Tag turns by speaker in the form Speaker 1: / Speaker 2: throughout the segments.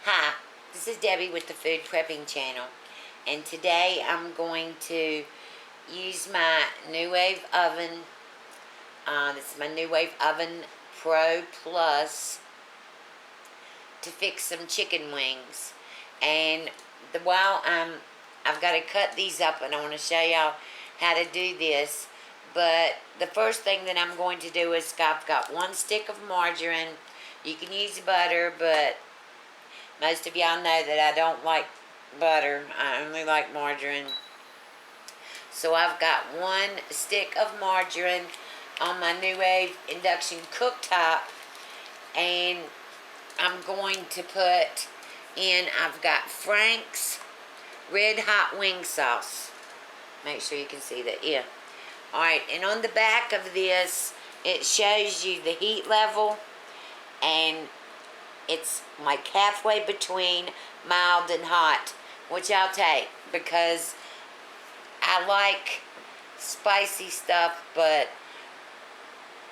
Speaker 1: Hi, this is Debbie with the Food Prepping channel, and today I'm going to use my NuWave Oven. This is my NuWave Oven Pro Plus to fix some chicken wings. And while I've got to cut these up, and I want to show y'all how to do this. But the first thing that I'm going to do is I've got 1 stick of margarine. You can use butter, but most of y'all know that I don't like butter. I only like margarine. So I've got 1 stick of margarine on my NuWave induction cooktop. And I'm going to put in, I've got Frank's Red Hot Wing Sauce. Make sure you can see that, yeah. Alright, and on the back of this, it shows you the heat level. And it's like halfway between mild and hot, which I'll take because I like spicy stuff, but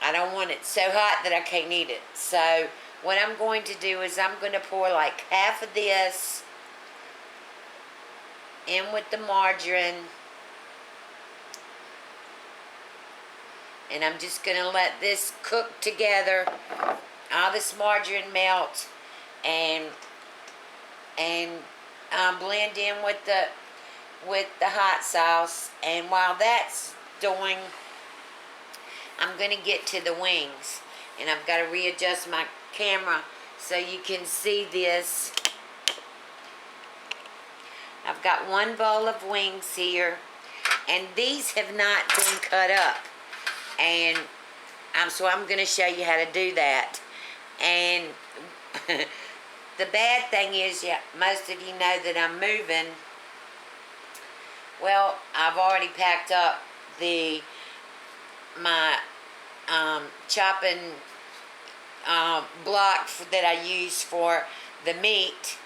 Speaker 1: I don't want it so hot that I can't eat it. So what I'm going to do is I'm going to pour like half of this in with the margarine. And I'm just going to let this cook together. All this margarine melt and blend in with the hot sauce. And while that's doing, I'm going to get to the wings. And I've got to readjust my camera so you can see this. I've got 1 bowl of wings here. And these have not been cut up. And so I'm going to show you how to do that. And the bad thing is, yeah, most of you know that I'm moving. Well, I've already packed up my chopping block that I use for the meat.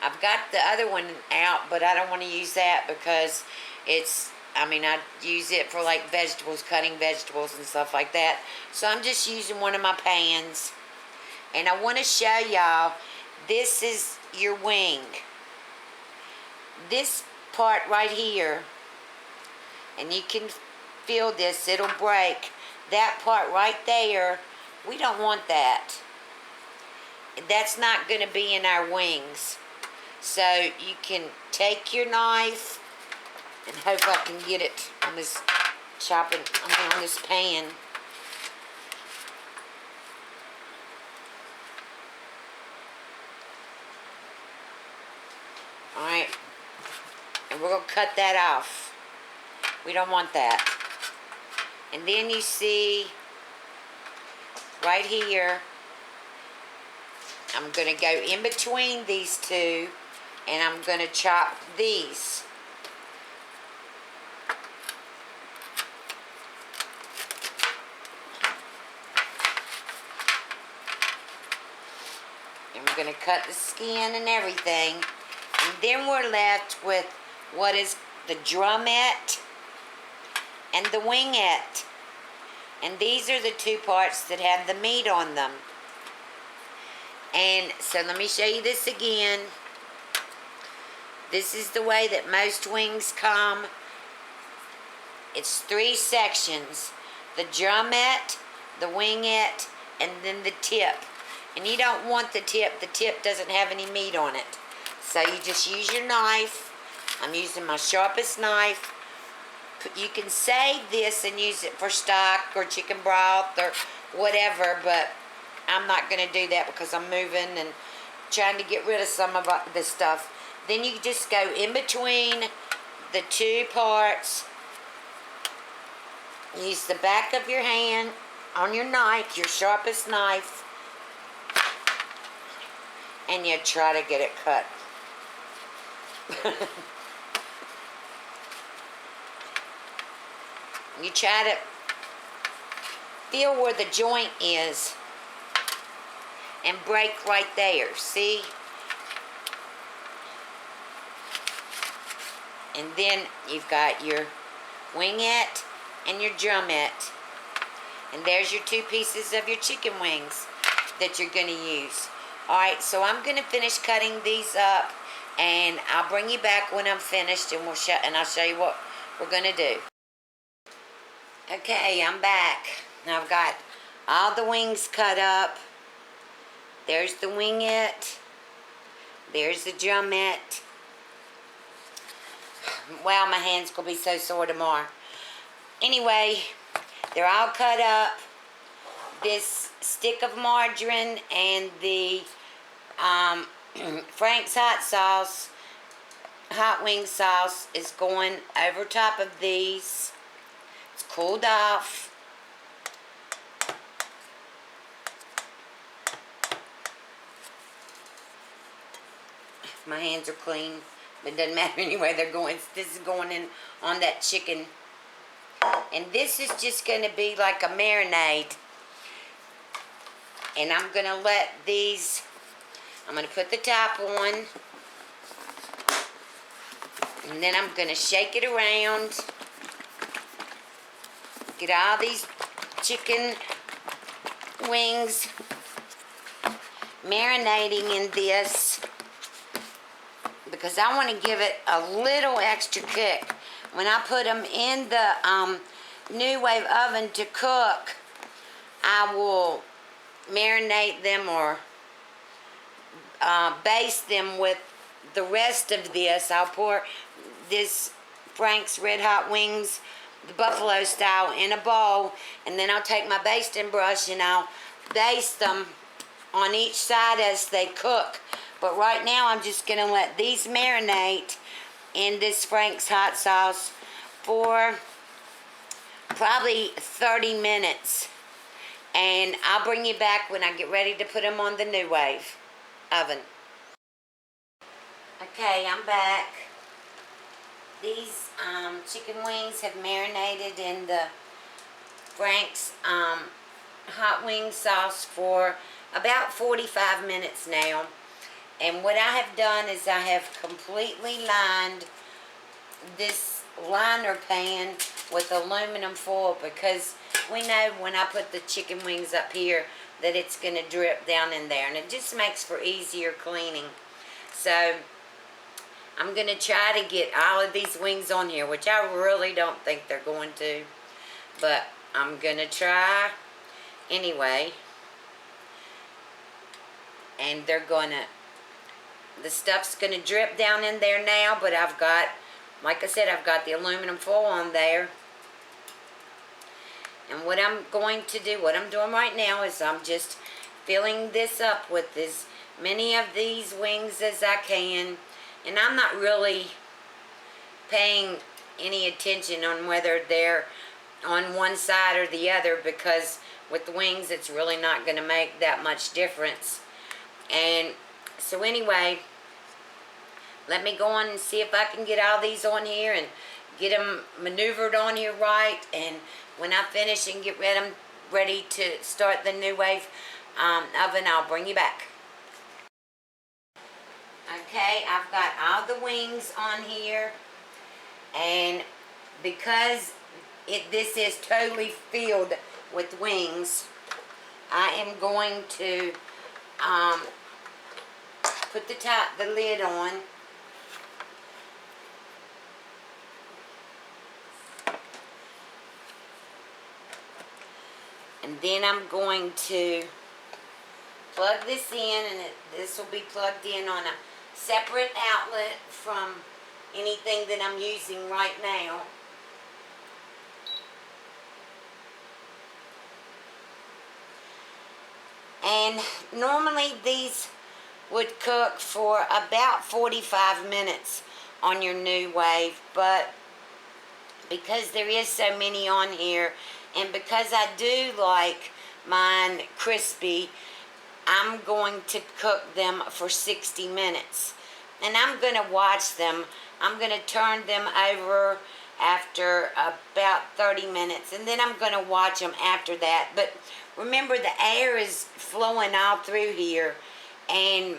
Speaker 1: I've got the other one out, but I don't want to use that because I use it for like vegetables, cutting vegetables and stuff like that. So I'm just using one of my pans. And I want to show y'all, this is your wing. This part right here, and you can feel this, it'll break. That part right there, we don't want that. That's not going to be in our wings. So you can take your knife, and hope I can get it on this on this pan. Alright, and we're going to cut that off. We don't want that. And then you see, right here, I'm going to go in between these two, and I'm going to chop these. And we're going to cut the skin and everything. And then we're left with what is the drumette and the wingette. And these are the 2 parts that have the meat on them. And so let me show you this again. This is the way that most wings come. It's 3 sections. The drumette, the wingette, and then the tip. And you don't want the tip. The tip doesn't have any meat on it. So you just use your knife. I'm using my sharpest knife. You can save this and use it for stock or chicken broth or whatever, but I'm not going to do that because I'm moving and trying to get rid of some of this stuff. Then you just go in between the 2 parts. Use the back of your hand on your knife, your sharpest knife, and you try to get it cut. You try to feel where the joint is and break right there, see? And then you've got your wingette and your drumette. And there's your 2 pieces of your chicken wings that you're going to use. Alright, so I'm going to finish cutting these up, and I'll bring you back when I'm finished, and I'll show you what we're going to do. Okay, I'm back. Now I've got all the wings cut up. There's the wingette. There's the drumette. Wow, my hand's going to be so sore tomorrow. Anyway, they're all cut up. This stick of margarine and the Frank's hot wing sauce is going over top of these. It's cooled off. My hands are clean, but it doesn't matter anyway. This is going in on that chicken. And this is just going to be like a marinade. And I'm going to let these, I'm going to put the top on. And then I'm going to shake it around. Get all these chicken wings marinating in this, because I want to give it a little extra cook. When I put them in the NuWave oven to cook, I will marinate them or baste them with the rest of this. I'll pour this Frank's Red Hot Wings, the buffalo style, in a bowl, and then I'll take my basting brush and I'll baste them on each side as they cook. But right now I'm just going to let these marinate in this Frank's hot sauce for probably 30 minutes. And I'll bring you back when I get ready to put them on the NuWave oven. Okay, I'm back. These chicken wings have marinated in the Frank's hot wing sauce for about 45 minutes now. And what I have done is I have completely lined this liner pan with aluminum foil, because we know when I put the chicken wings up here that it's going to drip down in there, and it just makes for easier cleaning. So I'm going to try to get all of these wings on here, which I really don't think they're going to, but I'm going to try anyway. And they're going to, the stuff's going to drip down in there now, but I've got, like I said, I've got the aluminum foil on there. And what I'm going to do, what I'm doing right now is I'm just filling this up with as many of these wings as I can. And I'm not really paying any attention on whether they're on one side or the other, because with the wings it's really not going to make that much difference. And so anyway, let me go on and see if I can get all these on here and get them maneuvered on here right. And when I finish and get ready to start the NuWave oven, I'll bring you back. Okay, I've got all the wings on here, and because this is totally filled with wings, I am going to put the lid on. And then I'm going to plug this in, and this will be plugged in on a separate outlet from anything that I'm using right now. And normally these would cook for about 45 minutes on your NuWave, but because there is so many on here, and because I do like mine crispy, I'm going to cook them for 60 minutes. And I'm going to watch them. I'm going to turn them over after about 30 minutes. And then I'm going to watch them after that. But remember, the air is flowing all through here. And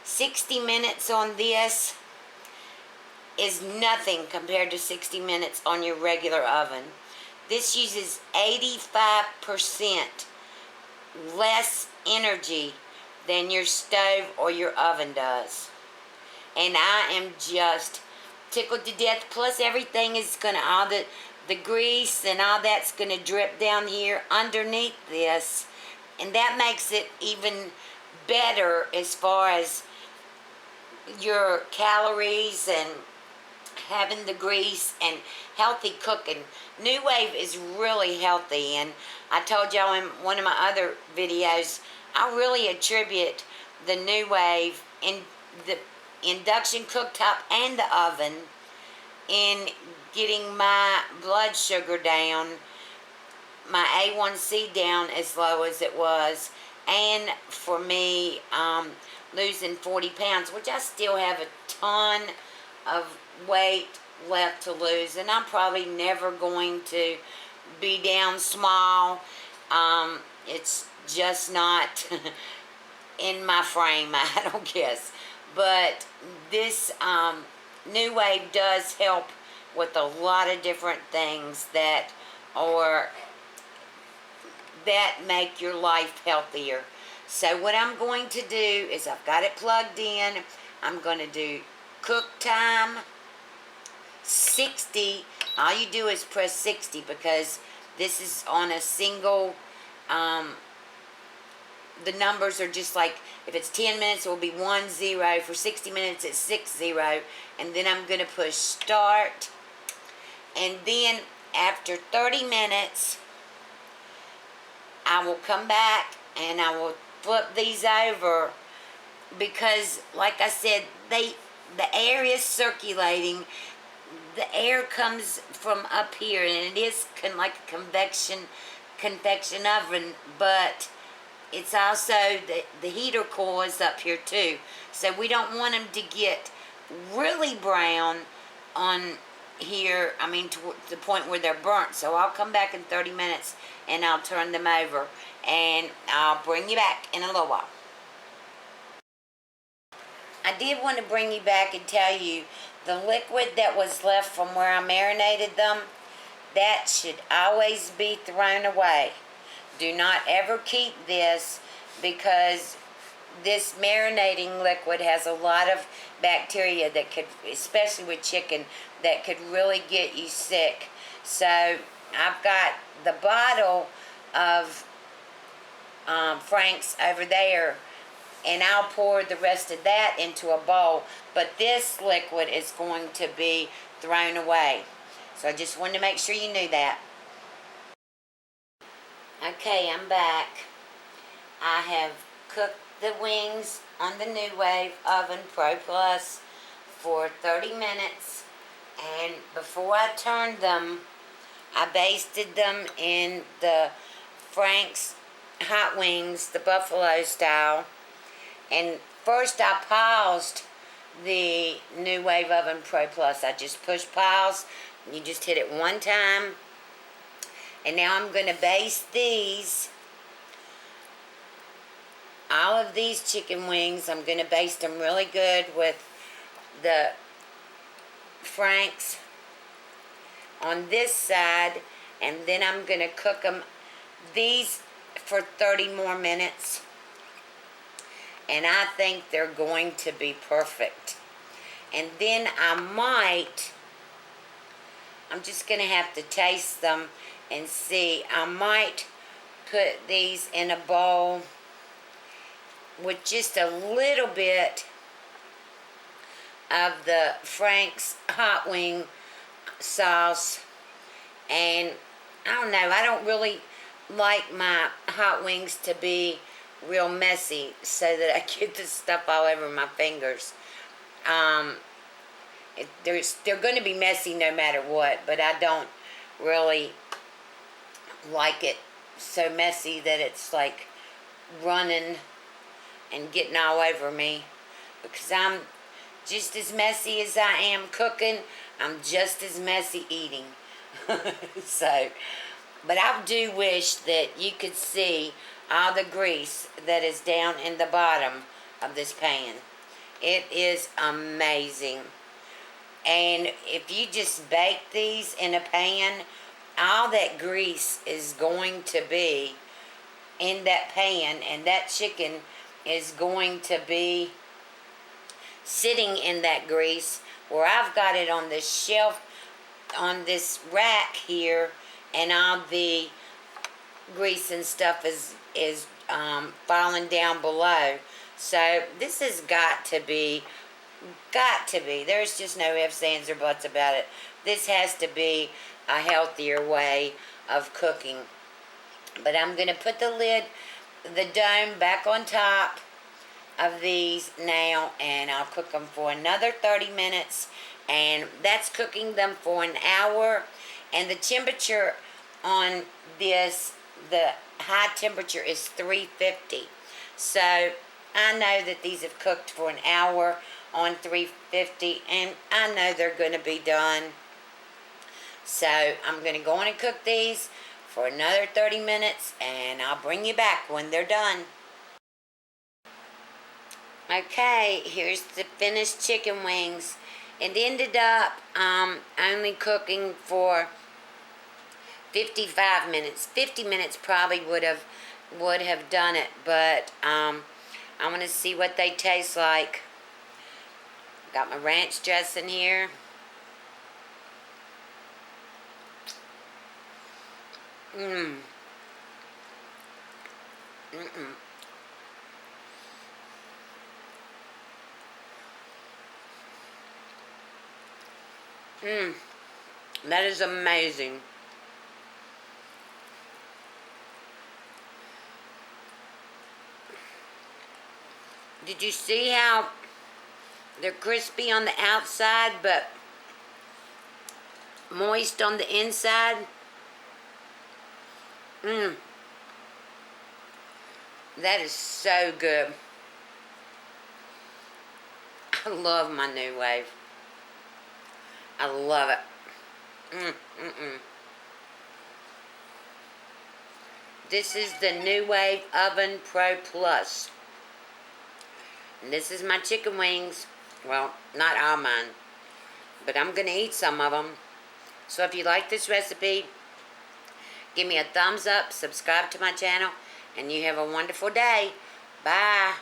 Speaker 1: 60 minutes on this is nothing compared to 60 minutes on your regular oven. This uses 85% less energy than your stove or your oven does. And I am just tickled to death. Plus everything is gonna, all the grease and all that's gonna drip down here underneath this. And that makes it even better as far as your calories and having the grease and healthy cooking. NuWave is really healthy, and I told y'all in one of my other videos, I really attribute the NuWave in the induction cooktop and the oven in getting my blood sugar down, my A1C down as low as it was, and for me losing 40 pounds, which I still have a ton of weight left to lose, and I'm probably never going to be down small. It's just not in my frame, I don't guess. But this NuWave does help with a lot of different things that make your life healthier. So what I'm going to do is, I've got it plugged in. I'm going to do cook time 60. All you do is press 60 because this is on a single, the numbers are just like, if it's 10 minutes it will be 10. For 60 minutes it's 60. And then I'm going to push start. And then after 30 minutes I will come back and I will flip these over, because like I said, the air is circulating. The air comes from up here, and it is like a convection oven, but it's also the heater coil is up here too. So we don't want them to get really brown on here, I mean to the point where they're burnt. So I'll come back in 30 minutes and I'll turn them over, and I'll bring you back in a little while. I did want to bring you back and tell you the liquid that was left from where I marinated them, that should always be thrown away. Do not ever keep this, because this marinating liquid has a lot of bacteria that could, especially with chicken, that could really get you sick. So I've got the bottle of Frank's over there, and I'll pour the rest of that into a bowl, but this liquid is going to be thrown away. So I just wanted to make sure you knew that. Okay, I'm back. I have cooked the wings on the NuWave Oven Pro Plus for 30 minutes, and before I turned them, I basted them in the Frank's hot wings, the buffalo style. And first I paused the NuWave Oven Pro Plus. I just push pause. You just hit it one time. And now I'm going to baste these. All of these chicken wings, I'm going to baste them really good with the Frank's on this side. And then I'm going to cook them, these, for 30 more minutes. And I think they're going to be perfect. And then I'm just going to have to taste them and see. I might put these in a bowl with just a little bit of the Frank's hot wing sauce. And I don't know, I don't really like my hot wings to be real messy so that I get this stuff all over my fingers. They're going to be messy no matter what, but I don't really like it so messy that it's like running and getting all over me, because I'm just as messy as I am cooking. I'm just as messy eating. So, but I do wish that you could see all the grease that is down in the bottom of this pan. It is amazing. And if you just bake these in a pan, all that grease is going to be in that pan, and that chicken is going to be sitting in that grease, where I've got it on this shelf, on this rack here, and all the grease and stuff is falling down below. So this has got to be, there's just no ifs, ands, or buts about it. This has to be a healthier way of cooking. But I'm going to put the lid, the dome back on top of these now, and I'll cook them for another 30 minutes, and that's cooking them for an hour. And the temperature on this, the high temperature is 350. So I know that these have cooked for an hour on 350, and I know they're going to be done. So I'm going to go on and cook these for another 30 minutes, and I'll bring you back when they're done. Okay, here's the finished chicken wings. It ended up only cooking for 55 minutes. 50 minutes probably would have done it, but I want to see what they taste like. Got my ranch dressing here. That is amazing. Did you see how they're crispy on the outside but moist on the inside? That is so good. I love my NuWave. I love it. This is the NuWave Oven Pro Plus. And this is my chicken wings. Well, not all mine, but I'm going to eat some of them. So if you like this recipe, give me a thumbs up, subscribe to my channel, and you have a wonderful day. Bye.